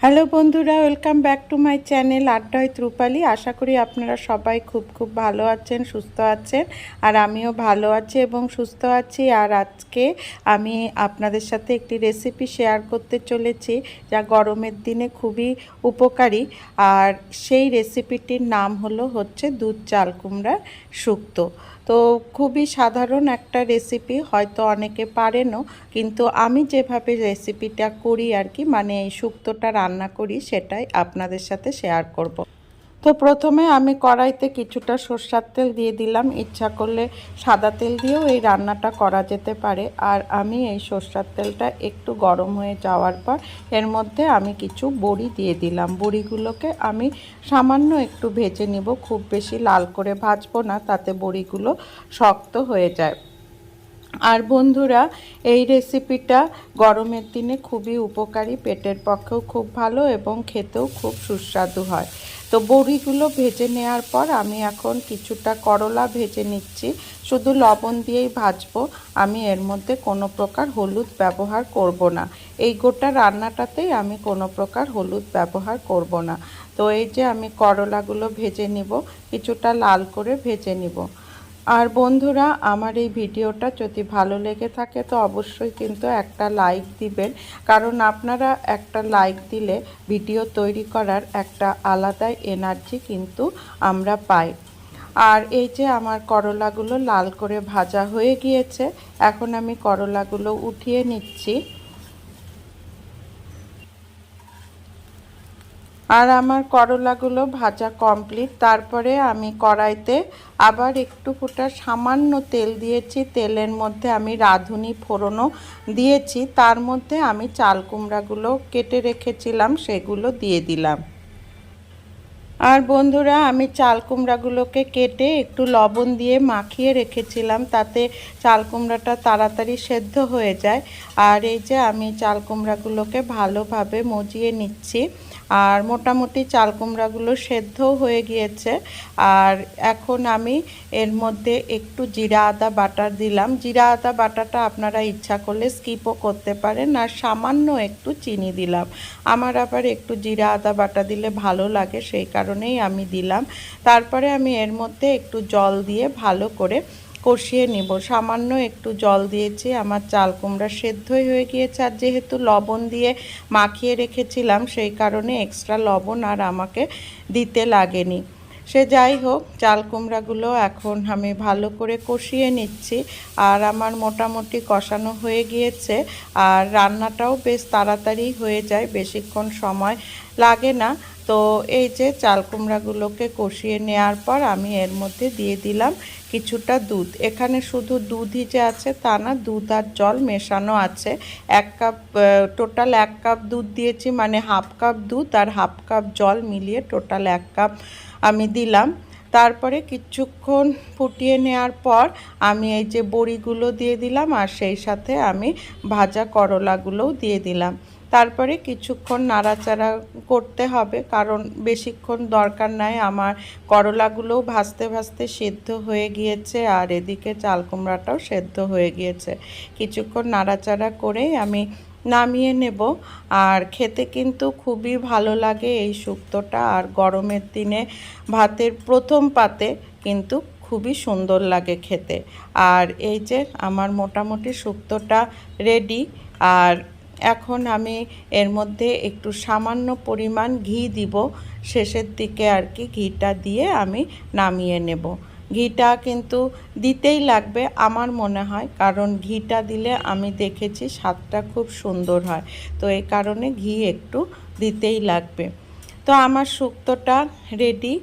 Hello বন্ধুরা, welcome back to my channel আড্ডা with রূপালী। আশা করি আপনারা সবাই খুব ভালো আছেন, সুস্থ আছেন। আর আমিও ভালো আছি এবং সুস্থ আছি। আর আজকে আমি আপনাদের সাথে একটি রেসিপি শেয়ার করতে চলেছি যা গরমের দিনে খুবই উপকারী। আর সেই রেসিপিটির নাম হচ্ছে দুধ চাল কুমড়ার শুক্তো। তো খুবই সাধারণ একটা রেসিপি, হয়তো অনেকে পারেনও, কিন্তু আমি যেভাবে রেসিপিটা করি আর কি, মানে এই শুক্তোটা রান্না করি, সেটাই আপনাদের সাথে শেয়ার করব। তো প্রথমে আমি কড়াইতে কিছুটা সরষের তেল দিয়ে দিলাম। ইচ্ছা করলে সাদা তেল দিয়েও এই রান্নাটা করা যেতে পারে। আর আমি এই সরষের তেলটা একটু গরম হয়ে যাওয়ার পর এর মধ্যে আমি কিছু বড়ি দিয়ে দিলাম। বড়িগুলোকে আমি সামান্য একটু ভেজে নিব, খুব বেশি লাল করে ভাজবো না, তাতে বড়িগুলো শক্ত হয়ে যায়। আর বন্ধুরা, এই রেসিপিটা গরমের দিনে খুবই উপকারী, পেটের পক্ষেও খুব ভালো এবং খেতেও খুব সুস্বাদু হয়। তো বড়িগুলো ভেজে নেওয়ার পর আমি এখন কিছুটা করলা ভেজে নিচ্ছি। শুধু লবণ দিয়েই ভাজবো, আমি এর মধ্যে কোনো প্রকার হলুদ ব্যবহার করব না। এই গোটা রান্নাটাতেই আমি কোনো প্রকার হলুদ ব্যবহার করব না। তো এই যে আমি করলাগুলো ভেজে নিব, কিছুটা লাল করে ভেজে নিব। আর বন্ধুরা, আমার এই ভিডিওটা যদি ভালো লেগে থাকে তো অবশ্যই কিন্তু একটা লাইক দিবেন, কারণ আপনারা একটা লাইক দিলে ভিডিও তৈরি করার একটা আলাদাই এনার্জি কিন্তু আমরা পাই। আর এই যে আমার করলাগুলো লাল করে ভাজা হয়ে গিয়েছে, এখন আমি করলাগুলো উঠিয়ে নিচ্ছি। আর আমার করলাগুলো ভাজা কমপ্লিট। তারপরে আমি কড়াইতে আবার একটু সামান্য তেল দিয়েছি। তেলের মধ্যে আমি রাঁধুনি ফোড়নও দিয়েছি। তার মধ্যে আমি চাল কুমড়াগুলো কেটে রেখেছিলাম, সেগুলো দিয়ে দিলাম। আর বন্ধুরা, আমি চাল কুমড়াগুলোকে কেটে একটু লবণ দিয়ে মাখিয়ে রেখেছিলাম, তাতে চাল কুমড়াটা তাড়াতাড়ি সেদ্ধ হয়ে যায়। আর এই যে আমি চাল কুমড়াগুলোকে ভালোভাবে মজিয়ে নিচ্ছি। আর মোটামুটি চাল কুমড়াগুলো সেদ্ধও হয়ে গিয়েছে। আর এখন আমি এর মধ্যে একটু জিরা আদা বাটা দিলাম। জিরা আদা বাটাটা আপনারা ইচ্ছা করলে স্কিপও করতে পারেন। আর সামান্য একটু চিনি দিলাম। আমার আবার একটু জিরা আদা বাটা দিলে ভালো লাগে, সেই কারণেই আমি দিলাম। তারপরে আমি এর মধ্যে একটু জল দিয়ে ভালো করে কষিয়ে নিব। সামান্য একটু জল দিয়েছি, আমার চাল কুমড়া সেদ্ধই হয়ে গিয়েছে। আর যেহেতু লবণ দিয়ে মাখিয়ে রেখেছিলাম, সেই কারণে এক্সট্রা লবণ আর আমাকে দিতে লাগেনি। সে যাই হোক, চাল কুমড়াগুলো এখন আমি ভালো করে কষিয়ে নিচ্ছি। আর আমার মোটামুটি কষানো হয়ে গিয়েছে। আর রান্নাটাও বেশ তাড়াতাড়ি হয়ে যায়, বেশিক্ষণ সময় লাগে না। তো এই যে চাল কুমড়াগুলোকে কষিয়ে নেওয়ার পর আমি এর মধ্যে দিয়ে দিলাম কিছুটা দুধ। এখানে শুধু দুধই যে আছে তা না, দুধ আর জল মেশানো আছে। 1 কাপ, টোটাল 1 কাপ দুধ দিয়েছি, মানে হাফ কাপ দুধ আর হাফ কাপ জল মিলিয়ে টোটাল 1 কাপ আমি দিলাম। তারপরে কিছুক্ষণ ফুটিয়ে নেওয়ার পর আমি এই যে বড়িগুলো দিয়ে দিলাম, আর সেই সাথে আমি ভাজা করলাগুলোও দিয়ে দিলাম। তারপরে কিছুক্ষণ নাড়াচাড়া করতে হবে, কারণ বেশিক্ষণ দরকার নাই। আমার করলাগুলোও ভাজতে ভাজতে সেদ্ধ হয়ে গিয়েছে, আর এদিকে চাল কুমড়াটাও সেদ্ধ হয়ে গিয়েছে। কিছুক্ষণ নাড়াচাড়া করেই আমি নামিয়ে নেব। আর খেতে কিন্তু খুবই ভালো লাগে এই শুক্তোটা। আর গরমের দিনে ভাতের প্রথম পাতে কিন্তু খুবই সুন্দর লাগে খেতে। আর এই যে আমার মোটামুটি শুক্তোটা রেডি। আর এখন আমি এর মধ্যে একটু সামান্য পরিমাণ ঘি দিব শেষের দিকে আর কি। ঘিটা দিয়ে আমি নামিয়ে নেব। ঘিটা কিন্তু দিতেই লাগবে আমার মনে হয়, কারণ ঘিটা দিলে আমি দেখেছি স্বাদটা খুব সুন্দর হয়। তো এই কারণে ঘি একটু দিতেই লাগবে। তো আমার শুক্তোটা রেডি।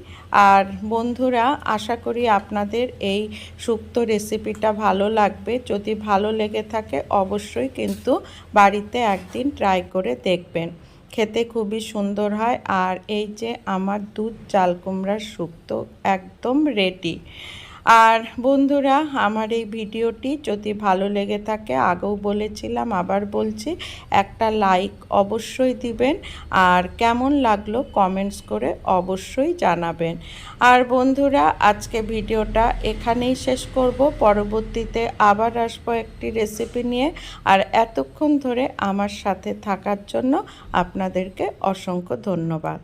আর বন্ধুরা, আশা করি আপনাদের এই শুক্তো রেসিপিটা ভালো লাগবে। যদি ভালো লেগে থাকে অবশ্যই কিন্তু বাড়িতে একদিন ট্রাই করে দেখবেন, খেতে খুবই সুন্দর হয়। আর এই যে আমার দুধ চাল কুমড়ার শুক্তো একদম রেডি। আর বন্ধুরা, আমার এই ভিডিওটি যদি ভালো লেগে থাকে, আগেও বলেছিলাম আবার বলছি, একটা লাইক অবশ্যই দিবেন, আর কেমন লাগলো কমেন্টস করে অবশ্যই জানাবেন। আর বন্ধুরা, আজকে ভিডিওটা এখানেই শেষ করব। পরবর্তীতে আবার আসবো একটি রেসিপি নিয়ে। আর এতক্ষণ ধরে আমার সাথে থাকার জন্য আপনাদেরকে অসংখ্য ধন্যবাদ।